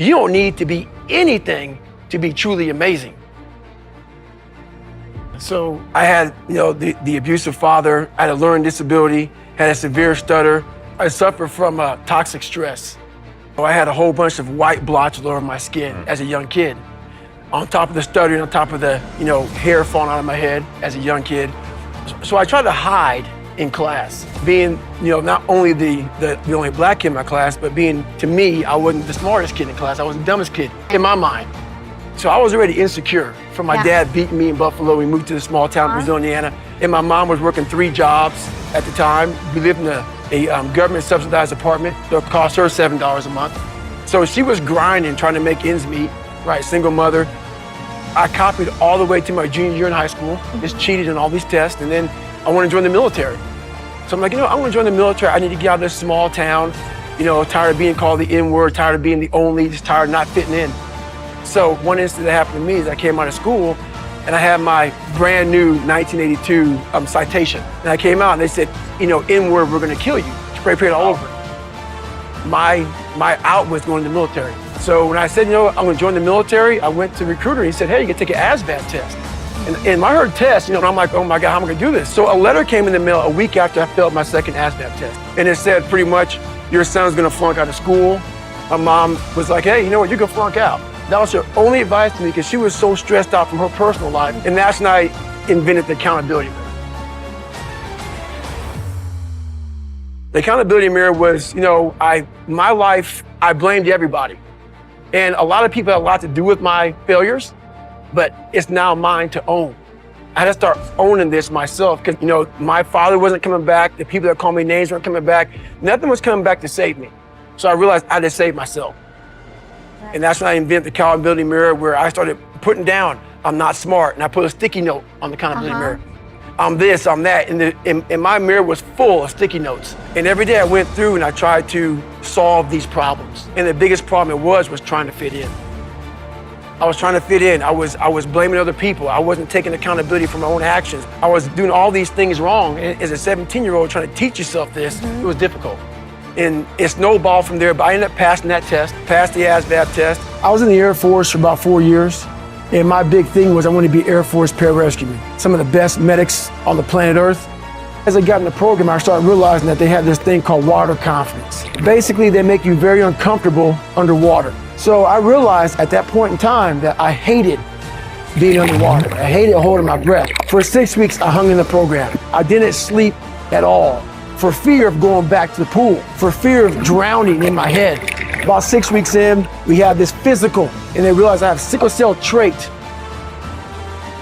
You don't need to be anything to be truly amazing. So I had, the abusive father, I had a learning disability, had a severe stutter. I suffered from toxic stress. So I had a whole bunch of white blotches all over my skin as a young kid. On top of the stuttering, on top of the, hair falling out of my head as a young kid. So I tried to hide in class, being, not only the only black kid in my class, but being, to me, I wasn't the smartest kid in class. I was the dumbest kid in my mind. So I was already insecure from my dad beating me in Buffalo. We moved to the small town of Brazil, Indiana. And my mom was working 3 jobs at the time. We lived in a government subsidized apartment that cost her $7 a month. So she was grinding, trying to make ends meet, right? Single mother. I copied all the way to my junior year in high school, just cheated in all these tests. And then I wanted to join the military. So I'm like, I want to join the military. I need to get out of this small town, tired of being called the N-word, tired of being the only, just tired of not fitting in. So one incident that happened to me is I came out of school and I had my brand new 1982 citation. And I came out and they said, N-word, we're going to kill you. Spray paint all over it. My out was going to the military. So when I said, I'm going to join the military, I went to the recruiter and he said, hey, you can take an ASVAB test. And I heard test, I'm like, oh my God, how am I going to do this? So a letter came in the mail a week after I failed my second ASVAB test. And it said pretty much, your son's going to flunk out of school. My mom was like, hey, you know what, you're going to flunk out. That was her only advice to me because she was so stressed out from her personal life. And that's when I invented the accountability mirror. The accountability mirror was, my life, I blamed everybody. And a lot of people had a lot to do with my failures, but it's now mine to own. I had to start owning this myself because, my father wasn't coming back. The people that called me names weren't coming back. Nothing was coming back to save me. So I realized I had to save myself. And that's when I invented the accountability mirror, where I started putting down, I'm not smart. And I put a sticky note on the accountability mirror. I'm this, I'm that. And my mirror was full of sticky notes. And every day I went through and I tried to solve these problems. And the biggest problem it was trying to fit in. I was trying to fit in. I was blaming other people. I wasn't taking accountability for my own actions. I was doing all these things wrong. And as a 17-year-old trying to teach yourself this, it was difficult. And it snowballed from there, but I ended up passing that test, passed the ASVAB test. I was in the Air Force for about 4 years, and my big thing was I wanted to be Air Force pararescueman, some of the best medics on the planet Earth. As I got in the program, I started realizing that they had this thing called water confidence. Basically, they make you very uncomfortable underwater. So I realized at that point in time that I hated being underwater. I hated holding my breath. For 6 weeks, I hung in the program. I didn't sleep at all, for fear of going back to the pool, for fear of drowning in my head. About 6 weeks in, we had this physical, and they realized I have sickle cell trait.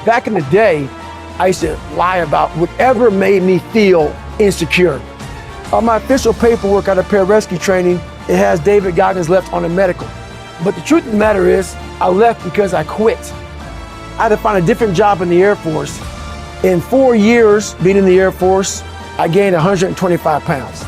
Back in the day, I used to lie about whatever made me feel insecure. On my official paperwork out of pararescue training, it has David Goggins left on a medical. But the truth of the matter is, I left because I quit. I had to find a different job in the Air Force. In 4 years being in the Air Force, I gained 125 pounds.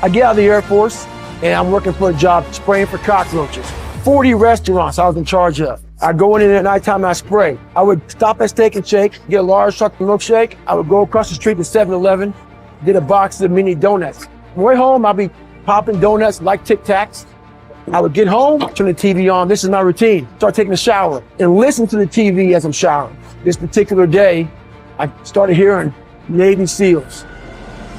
I get out of the Air Force and I'm working for a job spraying for cockroaches. 40 restaurants I was in charge of. I go in at nighttime and I spray. I would stop at Steak and Shake, get a large chocolate milkshake. I would go across the street to 7-Eleven, get a box of mini donuts. On the way home, I'd be popping donuts like Tic Tacs. I would get home, turn the TV on. This is my routine. Start taking a shower and listen to the TV as I'm showering. This particular day, I started hearing Navy SEALs,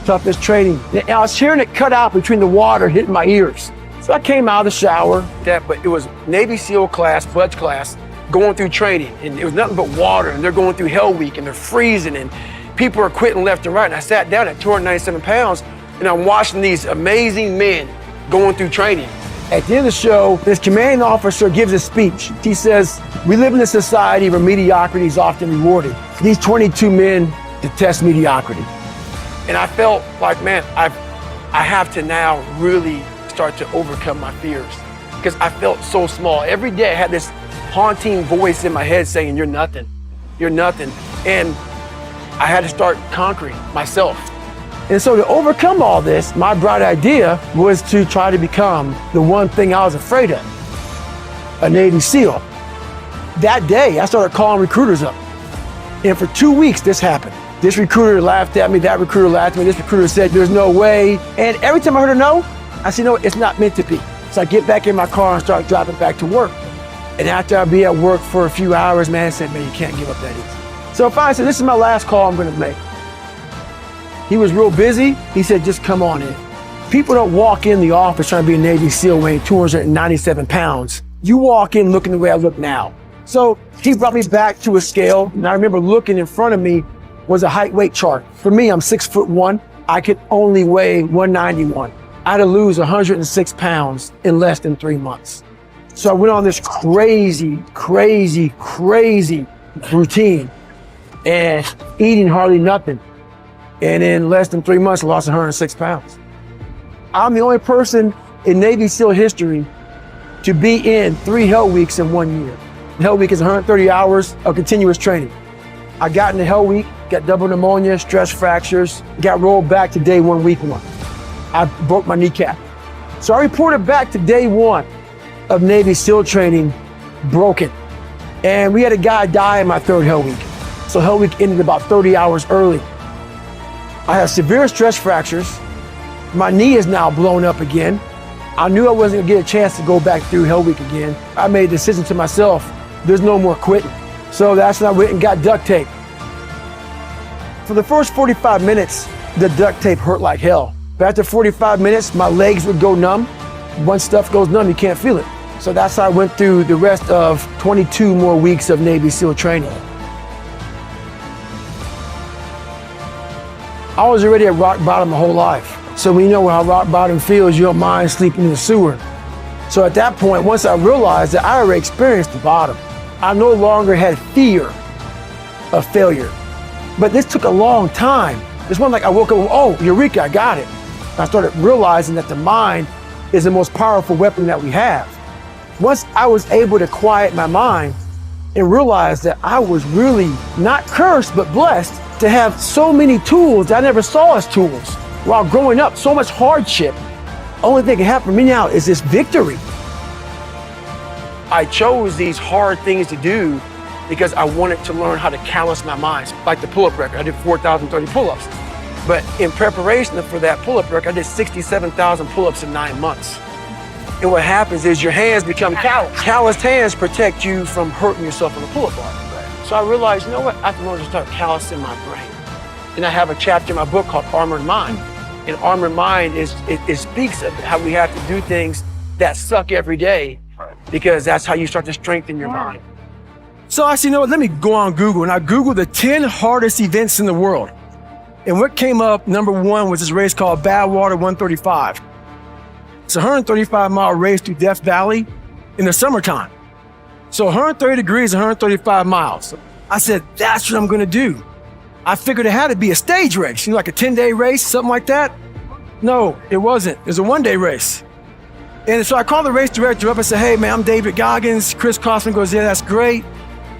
toughest training. And I was hearing it cut out between the water hitting my ears. So I came out of the shower, but it was Navy SEAL class, pledge class, going through training. And it was nothing but water, and they're going through Hell Week, and they're freezing, and people are quitting left and right. And I sat down at 297 pounds, and I'm watching these amazing men going through training. At the end of the show, this commanding officer gives a speech. He says, we live in a society where mediocrity is often rewarded. These 22 men detest mediocrity. And I felt like, man, I have to now really start to overcome my fears, because I felt so small. Every day I had this haunting voice in my head saying, you're nothing, you're nothing. And I had to start conquering myself. And so to overcome all this, my bright idea was to try to become the one thing I was afraid of, a Navy SEAL. That day, I started calling recruiters up. And for 2 weeks, this happened. This recruiter laughed at me, that recruiter laughed at me, this recruiter said, there's no way. And every time I heard a no, I said, no, it's not meant to be. So I get back in my car and start driving back to work. And after I'd be at work for a few hours, man, I said, man, you can't give up that easy. So finally I said, this is my last call I'm gonna make. He was real busy. He said, just come on in. People don't walk in the office trying to be a Navy SEAL weighing 297 pounds. You walk in looking the way I look now. So he brought me back to a scale, and I remember looking in front of me was a height weight chart. For me, I'm 6'1". I could only weigh 191. I had to lose 106 pounds in less than 3 months. So I went on this crazy routine and eating hardly nothing. And in less than 3 months, I lost 106 pounds. I'm the only person in Navy SEAL history to be in 3 Hell Weeks in 1 year. Hell Week is 130 hours of continuous training. I got into Hell Week, got double pneumonia, stress fractures, got rolled back to day 1, week 1. I broke my kneecap. So I reported back to day 1 of Navy SEAL training broken. And we had a guy die in my 3rd Hell Week. So Hell Week ended about 30 hours early. I have severe stress fractures. My knee is now blown up again. I knew I wasn't gonna get a chance to go back through Hell Week again. I made a decision to myself, there's no more quitting. So that's when I went and got duct tape. For the first 45 minutes, the duct tape hurt like hell. But after 45 minutes, my legs would go numb. Once stuff goes numb, you can't feel it. So that's how I went through the rest of 22 more weeks of Navy SEAL training. I was already at rock bottom my whole life. So when you know how rock bottom feels, you don't mind sleeping in the sewer. So at that point, once I realized that I already experienced the bottom, I no longer had fear of failure. But this took a long time. It's one like I woke up, oh, eureka, I got it. And I started realizing that the mind is the most powerful weapon that we have. Once I was able to quiet my mind and realize that I was really not cursed, but blessed to have so many tools that I never saw as tools. While growing up, so much hardship. Only thing that can happen to me now is this victory. I chose these hard things to do because I wanted to learn how to callous my mind. Like the pull-up record, I did 4,030 pull-ups. But in preparation for that pull-up record, I did 67,000 pull-ups in 9 months. And what happens is your hands become callous. Calloused hands protect you from hurting yourself on the pull-up bar. So I realized, you know what? I have to learn to start callousing my brain. And I have a chapter in my book called Armored Mind. And Armored Mind it speaks of how we have to do things that suck every day because that's how you start to strengthen your mind. So I said, you know what? Let me go on Google. And I Googled the 10 hardest events in the world. And what came up, number 1, was this race called Badwater 135. It's a 135-mile race through Death Valley in the summertime. So 130 degrees, 135 miles. I said, that's what I'm gonna do. I figured it had to be a stage race, like a 10-day race, something like that. No, it wasn't. It was a 1-day race. And so I called the race director up and said, hey man, I'm David Goggins. Chris Crossman goes, yeah, that's great.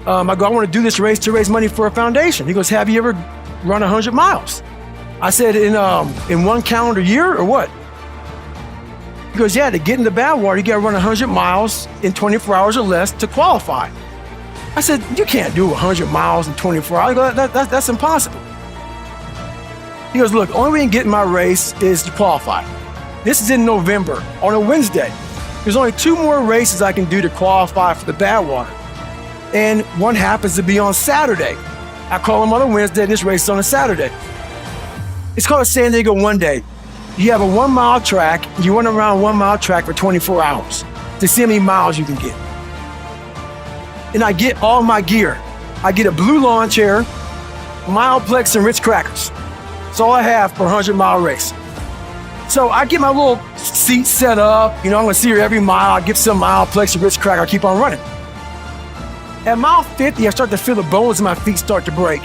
I go, I want to do this race to raise money for a foundation. He goes, have you ever run 100 miles? I said, in 1 calendar year or what? He goes, yeah, to get into Badwater, you got to run 100 miles in 24 hours or less to qualify. I said, you can't do 100 miles in 24 hours. I go, that's impossible. He goes, look, only way you can get in my race is to qualify. This is in November, on a Wednesday. There's only 2 more races I can do to qualify for the Badwater. And one happens to be on Saturday. I call him on a Wednesday, this race is on a Saturday. It's called a San Diego 1-day. You have a 1-mile track, you run around 1-mile track for 24 hours to see how many miles you can get. And I get all my gear. I get a blue lawn chair, Mileplex, and Ritz crackers. That's all I have for a 100-mile race. So I get my little seat set up. I'm gonna see her every mile. I get some Mileplex and Ritz cracker. I keep on running. At mile 50, I start to feel the bones in my feet start to break.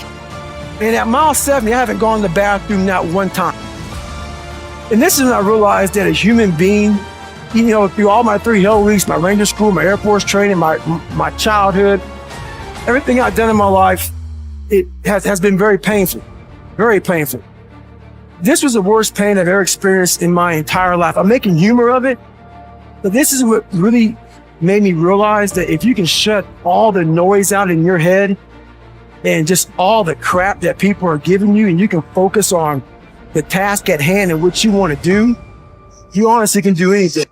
And at mile 70, I haven't gone to the bathroom not 1 time. And this is when I realized that a human being, through all my 3 Hell Weeks, my Ranger School, my Air Force training, my childhood, everything I've done in my life, it has been very painful, very painful. This was the worst pain I've ever experienced in my entire life. I'm making humor of it, but this is what really made me realize that if you can shut all the noise out in your head and just all the crap that people are giving you, and you can focus on the task at hand and what you want to do, you honestly can do anything.